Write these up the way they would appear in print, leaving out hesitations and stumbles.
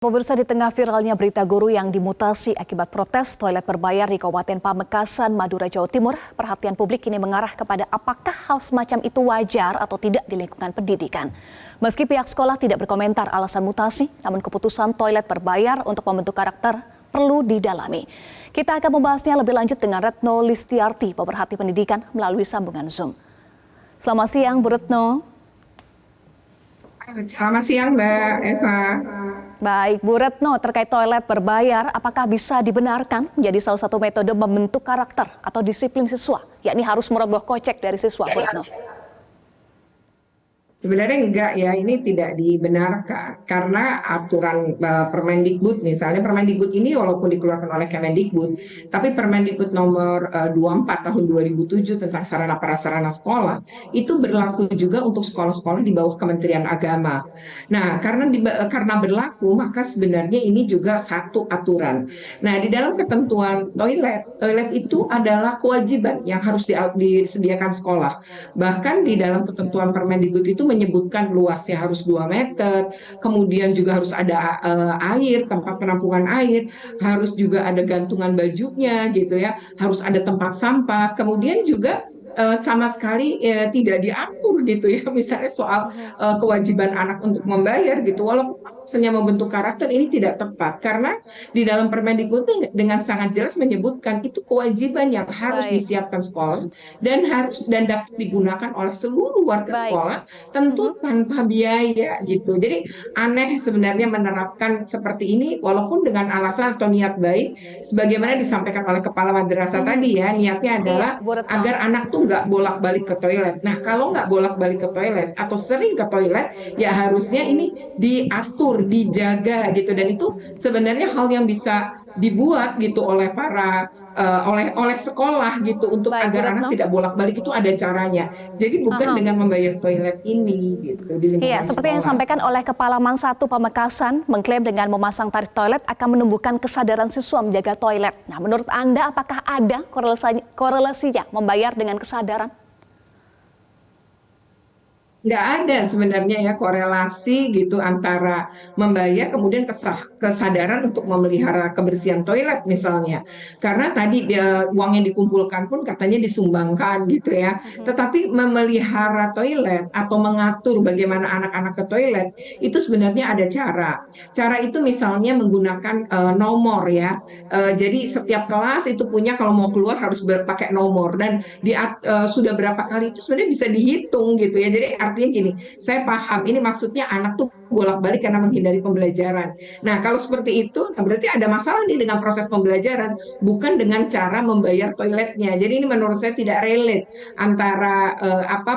Pemirsa, di tengah viralnya berita guru yang dimutasi akibat protes toilet berbayar di Kabupaten Pamekasan, Madura, Jawa Timur, perhatian publik kini mengarah kepada apakah hal semacam itu wajar atau tidak di lingkungan pendidikan. Meski pihak sekolah tidak berkomentar alasan mutasi, namun keputusan toilet berbayar untuk membentuk karakter perlu didalami. Kita akan membahasnya lebih lanjut dengan Retno Listiarti, pemerhati pendidikan melalui sambungan Zoom. Selamat siang, Bu Retno. Selamat siang, Mbak Eva. Baik, Bu Retno, terkait toilet berbayar, apakah bisa dibenarkan menjadi salah satu metode membentuk karakter atau disiplin siswa, yakni harus merogoh kocek dari siswa, Bu Retno? Sebenarnya enggak ya, ini tidak dibenarkan karena aturan Permendikbud, misalnya Permendikbud ini walaupun dikeluarkan oleh Kemendikbud, tapi Permendikbud nomor 24 tahun 2007 tentang sarana prasarana sekolah itu berlaku juga untuk sekolah-sekolah di bawah Kementerian Agama. Nah, karena berlaku maka sebenarnya ini juga satu aturan. Nah, di dalam ketentuan toilet itu adalah kewajiban yang harus disediakan sekolah. Bahkan di dalam ketentuan Permendikbud itu menyebutkan luasnya harus 2 meter, kemudian juga harus ada air, tempat penampungan air, harus juga ada gantungan bajunya gitu ya, harus ada tempat sampah, kemudian juga sama sekali tidak diatur gitu ya, misalnya soal kewajiban anak untuk membayar gitu, walaupun alasannya membentuk karakter ini tidak tepat karena di dalam Permendikbud itu dengan sangat jelas menyebutkan itu kewajiban yang harus Baik, disiapkan sekolah dan dapat digunakan oleh seluruh warga baik. sekolah tentu tanpa biaya gitu. Jadi aneh sebenarnya menerapkan seperti ini walaupun dengan alasan atau niat baik sebagaimana Baik. disampaikan oleh kepala madrasah tadi ya, niatnya Iya, adalah Bu Retno. agar anak tuh nggak bolak-balik ke toilet. Nah, kalau nggak bolak-balik ke toilet atau sering ke toilet, ya harusnya ini diatur, dijaga gitu. Dan itu sebenarnya hal yang bisa dibuat gitu oleh oleh sekolah gitu untuk Baik, Bu agar anak Retno. tidak bolak-balik itu ada caranya. Jadi bukan Aha. dengan membayar toilet ini gitu di Iya, lingkungan seperti yang sekolah. disampaikan oleh Kepala Man 1 Pamekasan, mengklaim dengan memasang tarif toilet akan menumbuhkan kesadaran siswa menjaga toilet. Nah, menurut Anda apakah ada korelasinya membayar dengan kesadaran? Nggak ada sebenarnya ya korelasi gitu antara membayar kemudian kesadaran untuk memelihara kebersihan toilet misalnya. Karena tadi uang yang dikumpulkan pun katanya disumbangkan gitu ya. Tetapi memelihara toilet atau mengatur bagaimana anak-anak ke toilet itu sebenarnya ada cara. Cara itu misalnya menggunakan nomor ya. Jadi setiap kelas itu punya kalau mau keluar harus pakai nomor dan sudah berapa kali itu sebenarnya bisa dihitung gitu ya. Jadi artinya gini, saya paham ini maksudnya anak tuh bolak-balik karena menghindari pembelajaran. Nah, kalau seperti itu, nah berarti ada masalah nih dengan proses pembelajaran, bukan dengan cara membayar toiletnya. Jadi ini menurut saya tidak relate antara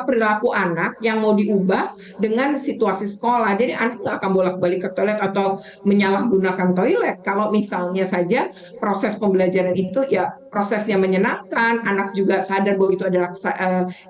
perilaku anak yang mau diubah dengan situasi sekolah. Jadi anak nggak akan bolak-balik ke toilet atau menyalahgunakan toilet. Kalau misalnya saja proses pembelajaran itu ya prosesnya menyenangkan, anak juga sadar bahwa itu adalah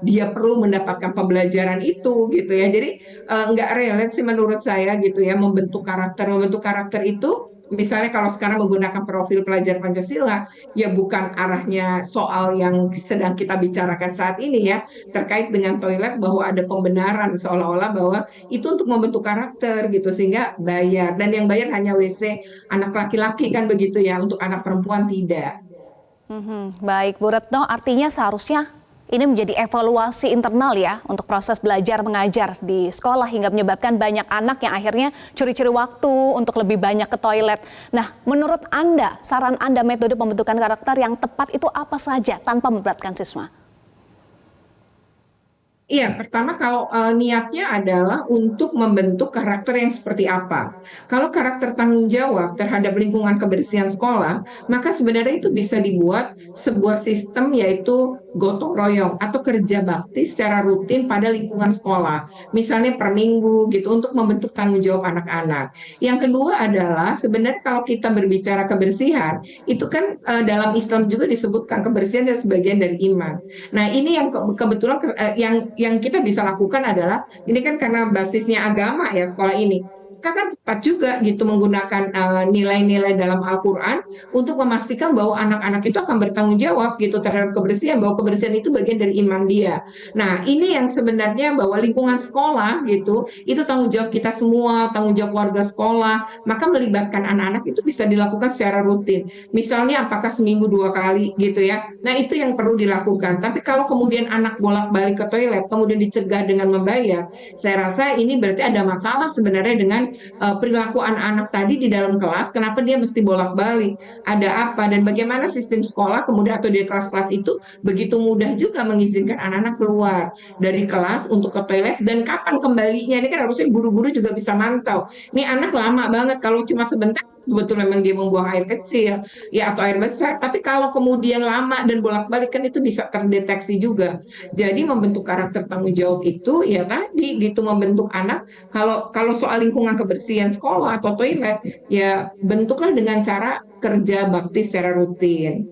dia perlu mendapatkan pembelajaran itu gitu ya. Jadi nggak relate sih menurut saya gitu ya membentuk karakter itu misalnya kalau sekarang menggunakan profil pelajar Pancasila ya bukan arahnya soal yang sedang kita bicarakan saat ini ya terkait dengan toilet bahwa ada pembenaran seolah-olah bahwa itu untuk membentuk karakter gitu sehingga bayar dan yang bayar hanya WC anak laki-laki kan begitu ya untuk anak perempuan tidak. Baik, Bu Retno, artinya seharusnya ini menjadi evaluasi internal ya untuk proses belajar mengajar di sekolah hingga menyebabkan banyak anak yang akhirnya curi-curi waktu untuk lebih banyak ke toilet. Nah, menurut Anda, saran Anda metode pembentukan karakter yang tepat itu apa saja tanpa memberatkan siswa? Iya, pertama kalau niatnya adalah untuk membentuk karakter yang seperti apa. Kalau karakter tanggung jawab terhadap lingkungan kebersihan sekolah, maka sebenarnya itu bisa dibuat sebuah sistem yaitu gotong royong atau kerja bakti secara rutin pada lingkungan sekolah. Misalnya per minggu gitu untuk membentuk tanggung jawab anak-anak. Yang kedua adalah sebenarnya kalau kita berbicara kebersihan, itu kan dalam Islam juga disebutkan kebersihan dan sebagian dari iman. Nah, ini yang kebetulan yang kita bisa lakukan adalah ini kan karena basisnya agama ya sekolah ini. maka kan tepat juga gitu menggunakan nilai-nilai dalam Al-Quran untuk memastikan bahwa anak-anak itu akan bertanggung jawab gitu terhadap kebersihan, bahwa kebersihan itu bagian dari iman dia. Nah, ini yang sebenarnya bahwa lingkungan sekolah gitu, itu tanggung jawab kita semua, tanggung jawab warga sekolah, maka melibatkan anak-anak itu bisa dilakukan secara rutin. Misalnya apakah seminggu 2 kali gitu ya. Nah, itu yang perlu dilakukan. Tapi kalau kemudian anak bolak-balik ke toilet, kemudian dicegah dengan membayar, saya rasa ini berarti ada masalah sebenarnya dengan perilaku anak-anak tadi di dalam kelas. Kenapa dia mesti bolak-balik? Ada apa? Dan bagaimana sistem sekolah kemudian atau di kelas-kelas itu begitu mudah juga mengizinkan anak-anak keluar dari kelas untuk ke toilet dan kapan kembalinya? Ini kan harusnya guru-guru juga bisa mantau. Ini anak lama banget kalau cuma sebentar betul memang dia membuang air kecil ya atau air besar, tapi kalau kemudian lama dan bolak-balik kan itu bisa terdeteksi juga. Jadi membentuk karakter tanggung jawab itu ya tadi gitu membentuk anak. Kalau soal lingkungan kebersihan sekolah atau toilet ya bentuklah dengan cara kerja bakti secara rutin.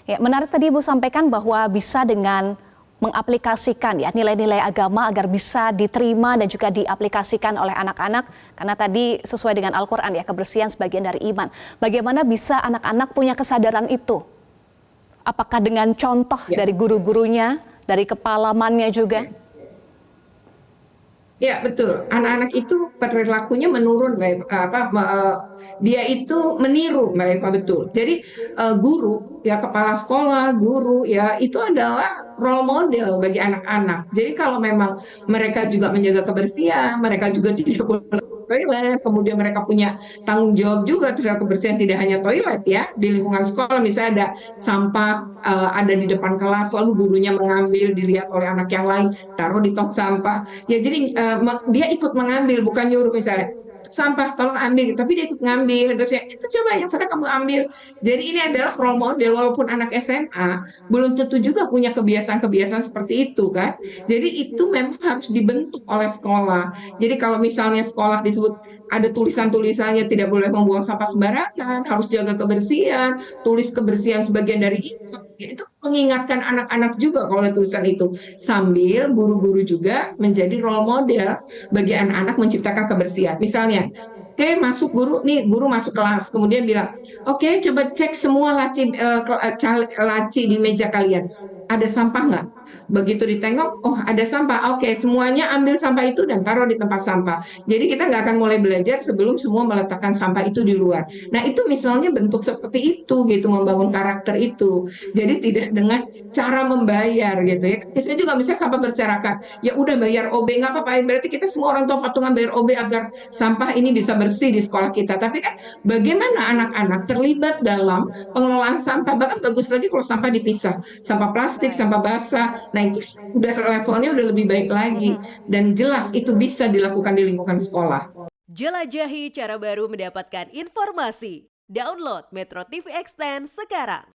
Ya, menarik tadi Ibu sampaikan bahwa bisa dengan mengaplikasikan ya nilai-nilai agama agar bisa diterima dan juga diaplikasikan oleh anak-anak karena tadi sesuai dengan Al-Quran ya kebersihan sebagian dari iman. Bagaimana bisa anak-anak punya kesadaran itu? Apakah dengan contoh dari guru-gurunya, dari kepalamannya juga? Ya betul, anak-anak itu perilakunya menurun, dia itu meniru, Mbak Eva, betul. Jadi guru, ya kepala sekolah, guru, ya itu adalah role model bagi anak-anak. Jadi kalau memang mereka juga menjaga kebersihan, mereka juga tidak boleh toilet, kemudian mereka punya tanggung jawab juga terhadap kebersihan tidak hanya toilet ya di lingkungan sekolah, misalnya ada sampah ada di depan kelas, lalu gurunya mengambil, dilihat oleh anak yang lain, taruh di tong sampah. Ya jadi dia ikut mengambil, bukan nyuruh misalnya sampah tolong ambil, tapi dia ikut ngambil. Terus ya itu coba yang sana kamu ambil. Jadi ini adalah role model walaupun anak SMA belum tentu juga punya kebiasaan-kebiasaan seperti itu kan. Jadi itu memang harus dibentuk oleh sekolah. Jadi kalau misalnya sekolah disebut ada tulisan-tulisannya tidak boleh membuang sampah sembarangan, harus jaga kebersihan, tulis kebersihan sebagian dari itu mengingatkan anak-anak juga kalau ada tulisan itu, sambil guru-guru juga menjadi role model bagi anak-anak menciptakan kebersihan. Misalnya, oke, masuk guru nih, guru masuk kelas, kemudian bilang, oke, coba cek semua laci di meja kalian, ada sampah nggak? Begitu ditengok, oh ada sampah, oke, semuanya ambil sampah itu dan taruh di tempat sampah. Jadi kita nggak akan mulai belajar sebelum semua meletakkan sampah itu di luar. Nah itu misalnya bentuk seperti itu gitu, membangun karakter itu. Jadi tidak dengan cara membayar gitu ya. Biasanya juga misalnya sampah berserakan, ya udah bayar OB nggak apa-apa. Berarti kita semua orang tua patungan bayar OB agar sampah ini bisa bersih di sekolah kita. Tapi kan bagaimana anak-anak terlibat dalam pengelolaan sampah? Bahkan bagus lagi kalau sampah dipisah, sampah plastik, sampah basah. Nah itu udah levelnya udah lebih baik lagi dan jelas itu bisa dilakukan di lingkungan sekolah. Jelajahi cara baru mendapatkan informasi. Download Metro TV Extend sekarang.